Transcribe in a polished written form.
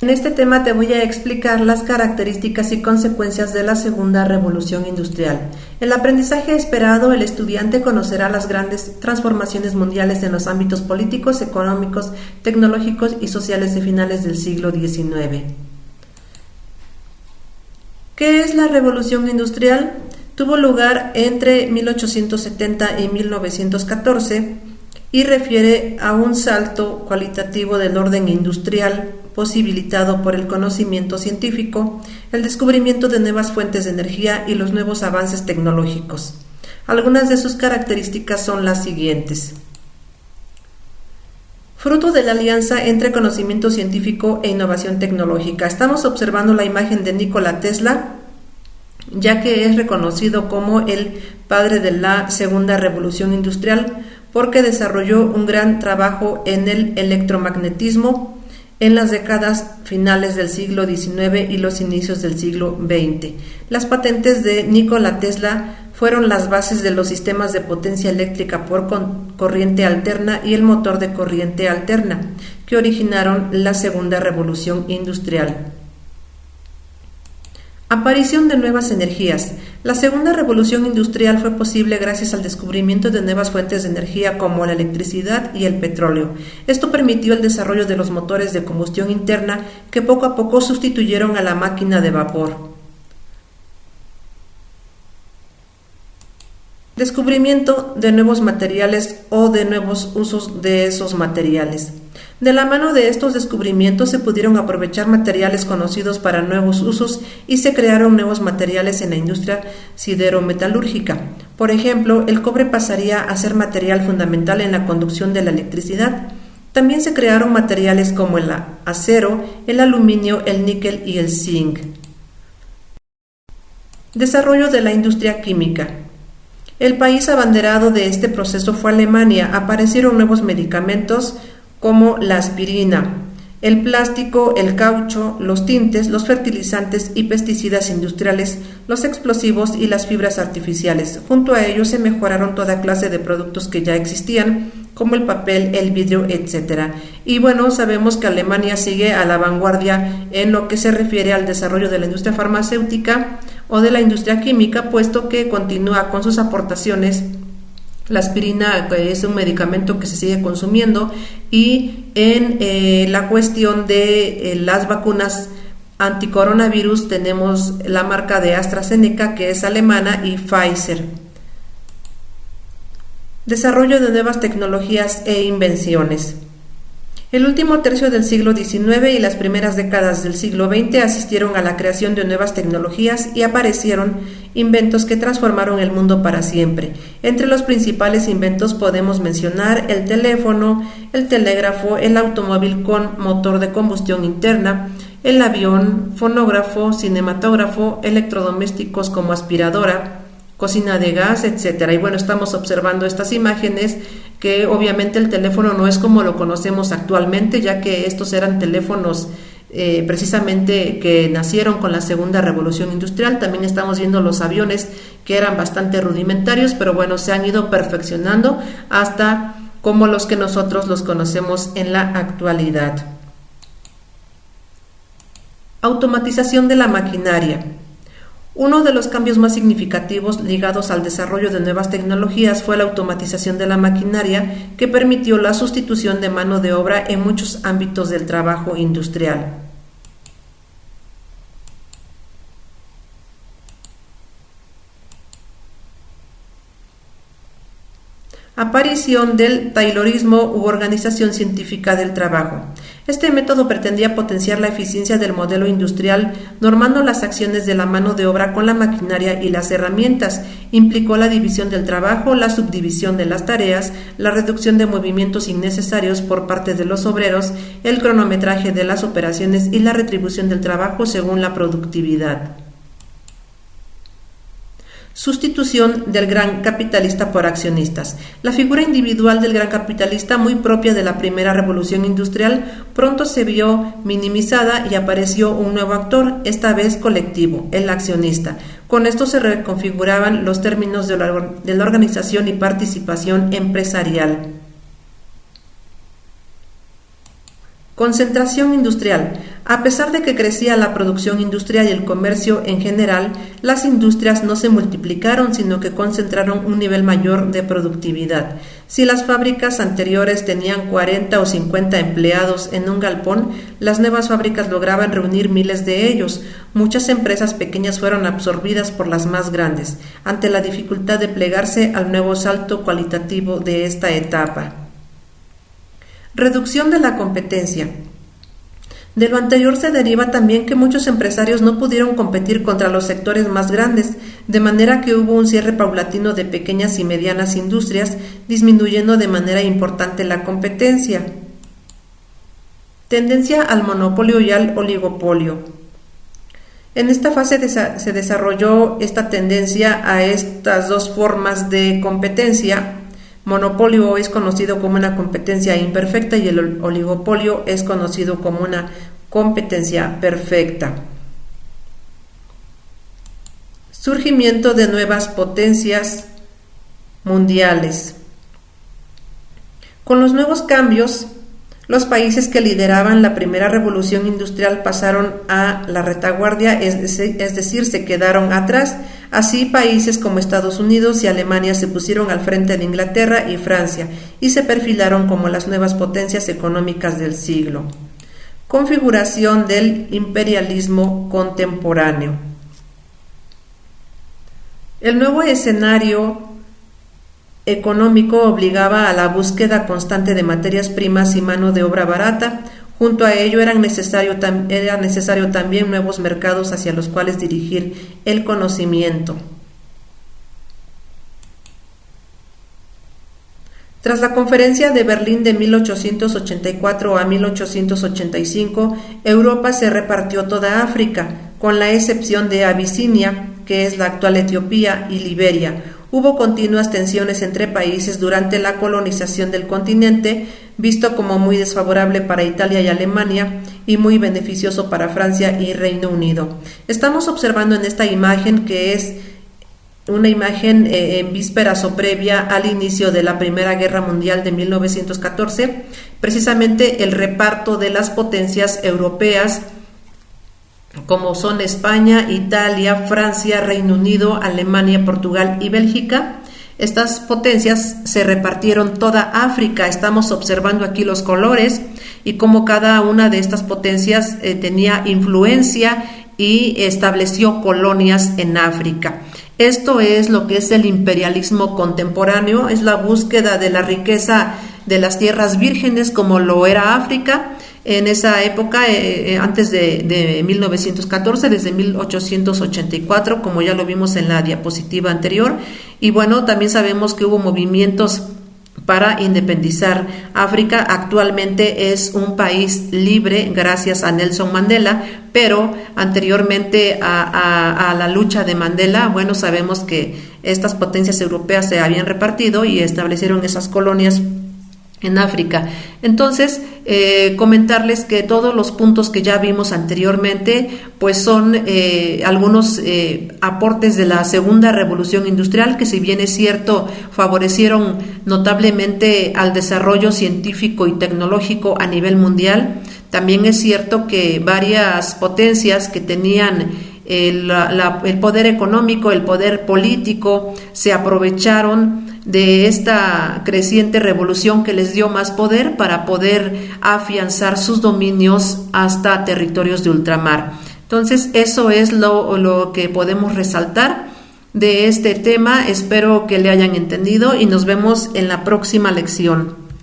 En este tema te voy a explicar las características y consecuencias de la segunda revolución industrial. En el aprendizaje esperado, el estudiante conocerá las grandes transformaciones mundiales en los ámbitos políticos, económicos, tecnológicos y sociales de finales del siglo XIX. ¿Qué es la revolución industrial? Tuvo lugar entre 1870 y 1914 y refiere a un salto cualitativo del orden industrial posibilitado por el conocimiento científico, el descubrimiento de nuevas fuentes de energía y los nuevos avances tecnológicos. Algunas de sus características son las siguientes. Fruto de la alianza entre conocimiento científico e innovación tecnológica. Estamos observando la imagen de Nikola Tesla, ya que es reconocido como el padre de la segunda revolución industrial, porque desarrolló un gran trabajo en el electromagnetismo en las décadas finales del siglo XIX y los inicios del siglo XX. Las patentes de Nikola Tesla fueron las bases de los sistemas de potencia eléctrica por corriente alterna y el motor de corriente alterna, que originaron la segunda revolución industrial. Aparición de nuevas energías. La segunda revolución industrial fue posible gracias al descubrimiento de nuevas fuentes de energía como la electricidad y el petróleo. Esto permitió el desarrollo de los motores de combustión interna que poco a poco sustituyeron a la máquina de vapor. Descubrimiento de nuevos materiales o de nuevos usos de esos materiales. De la mano de estos descubrimientos se pudieron aprovechar materiales conocidos para nuevos usos y se crearon nuevos materiales en la industria siderometalúrgica. Por ejemplo, el cobre pasaría a ser material fundamental en la conducción de la electricidad. También se crearon materiales como el acero, el aluminio, el níquel y el zinc. Desarrollo de la industria química. El país abanderado de este proceso fue Alemania. Aparecieron nuevos medicamentos como la aspirina, el plástico, el caucho, los tintes, los fertilizantes y pesticidas industriales, los explosivos y las fibras artificiales. Junto a ellos se mejoraron toda clase de productos que ya existían, como el papel, el vidrio, etc. Y bueno, sabemos que Alemania sigue a la vanguardia en lo que se refiere al desarrollo de la industria farmacéutica o de la industria química, puesto que continúa con sus aportaciones. La aspirina es un medicamento que se sigue consumiendo y en la cuestión de las vacunas anticoronavirus tenemos la marca de AstraZeneca, que es alemana, y Pfizer. Desarrollo de nuevas tecnologías e invenciones. El último tercio del siglo XIX y las primeras décadas del siglo XX asistieron a la creación de nuevas tecnologías y aparecieron inventos que transformaron el mundo para siempre. Entre los principales inventos podemos mencionar el teléfono, el telégrafo, el automóvil con motor de combustión interna, el avión, fonógrafo, cinematógrafo, electrodomésticos como aspiradora, cocina de gas, etcétera. Y bueno, estamos observando estas imágenes que obviamente el teléfono no es como lo conocemos actualmente, ya que estos eran teléfonos precisamente que nacieron con la segunda revolución industrial. También estamos viendo los aviones, que eran bastante rudimentarios, pero bueno, se han ido perfeccionando hasta como los que nosotros los conocemos en la actualidad. Automatización de la maquinaria. Uno de los cambios más significativos ligados al desarrollo de nuevas tecnologías fue la automatización de la maquinaria, que permitió la sustitución de mano de obra en muchos ámbitos del trabajo industrial. Aparición del taylorismo u organización científica del trabajo. Este método pretendía potenciar la eficiencia del modelo industrial, normando las acciones de la mano de obra con la maquinaria y las herramientas. Implicó la división del trabajo, la subdivisión de las tareas, la reducción de movimientos innecesarios por parte de los obreros, el cronometraje de las operaciones y la retribución del trabajo según la productividad. Sustitución del gran capitalista por accionistas. La figura individual del gran capitalista, muy propia de la primera revolución industrial, pronto se vio minimizada y apareció un nuevo actor, esta vez colectivo, el accionista. Con esto se reconfiguraban los términos de la organización y participación empresarial. Concentración industrial. A pesar de que crecía la producción industrial y el comercio en general, las industrias no se multiplicaron, sino que concentraron un nivel mayor de productividad. Si las fábricas anteriores tenían 40 o 50 empleados en un galpón, las nuevas fábricas lograban reunir miles de ellos. Muchas empresas pequeñas fueron absorbidas por las más grandes, ante la dificultad de plegarse al nuevo salto cualitativo de esta etapa. Reducción de la competencia. De lo anterior se deriva también que muchos empresarios no pudieron competir contra los sectores más grandes, de manera que hubo un cierre paulatino de pequeñas y medianas industrias, disminuyendo de manera importante la competencia. Tendencia al monopolio y al oligopolio. En esta fase se desarrolló esta tendencia a estas dos formas de competencia. Monopolio es conocido como una competencia imperfecta y el oligopolio es conocido como una competencia perfecta. Surgimiento de nuevas potencias mundiales. Con los nuevos cambios, los países que lideraban la primera revolución industrial pasaron a la retaguardia, es decir, se quedaron atrás. Así, países como Estados Unidos y Alemania se pusieron al frente de Inglaterra y Francia y se perfilaron como las nuevas potencias económicas del siglo. Configuración del imperialismo contemporáneo. El nuevo escenario económico obligaba a la búsqueda constante de materias primas y mano de obra barata. Junto a ello era necesario también nuevos mercados hacia los cuales dirigir el conocimiento. Tras la Conferencia de Berlín de 1884 a 1885, Europa se repartió toda África, con la excepción de Abisinia, que es la actual Etiopía, y Liberia. Hubo continuas tensiones entre países durante la colonización del continente, visto como muy desfavorable para Italia y Alemania y muy beneficioso para Francia y Reino Unido. Estamos observando en esta imagen, que es una imagen en vísperas o previa al inicio de la Primera Guerra Mundial de 1914, precisamente el reparto de las potencias europeas, como son España, Italia, Francia, Reino Unido, Alemania, Portugal y Bélgica. Estas potencias se repartieron toda África. Estamos observando aquí los colores y cómo cada una de estas potencias tenía influencia y estableció colonias en África. Esto es lo que es el imperialismo contemporáneo, es la búsqueda de la riqueza de las tierras vírgenes como lo era África. En esa época, antes de 1914, desde 1884, como ya lo vimos en la diapositiva anterior, y bueno, también sabemos que hubo movimientos para independizar África. Actualmente es un país libre gracias a Nelson Mandela, pero anteriormente a la lucha de Mandela, bueno, sabemos que estas potencias europeas se habían repartido y establecieron esas colonias en África. Entonces, comentarles que todos los puntos que ya vimos anteriormente, pues son algunos aportes de la segunda revolución industrial, que si bien es cierto, favorecieron notablemente al desarrollo científico y tecnológico a nivel mundial. También es cierto que varias potencias que tenían el poder económico, el poder político, se aprovecharon de esta creciente revolución que les dio más poder para poder afianzar sus dominios hasta territorios de ultramar. Entonces, eso es lo que podemos resaltar de este tema. Espero que le hayan entendido y nos vemos en la próxima lección.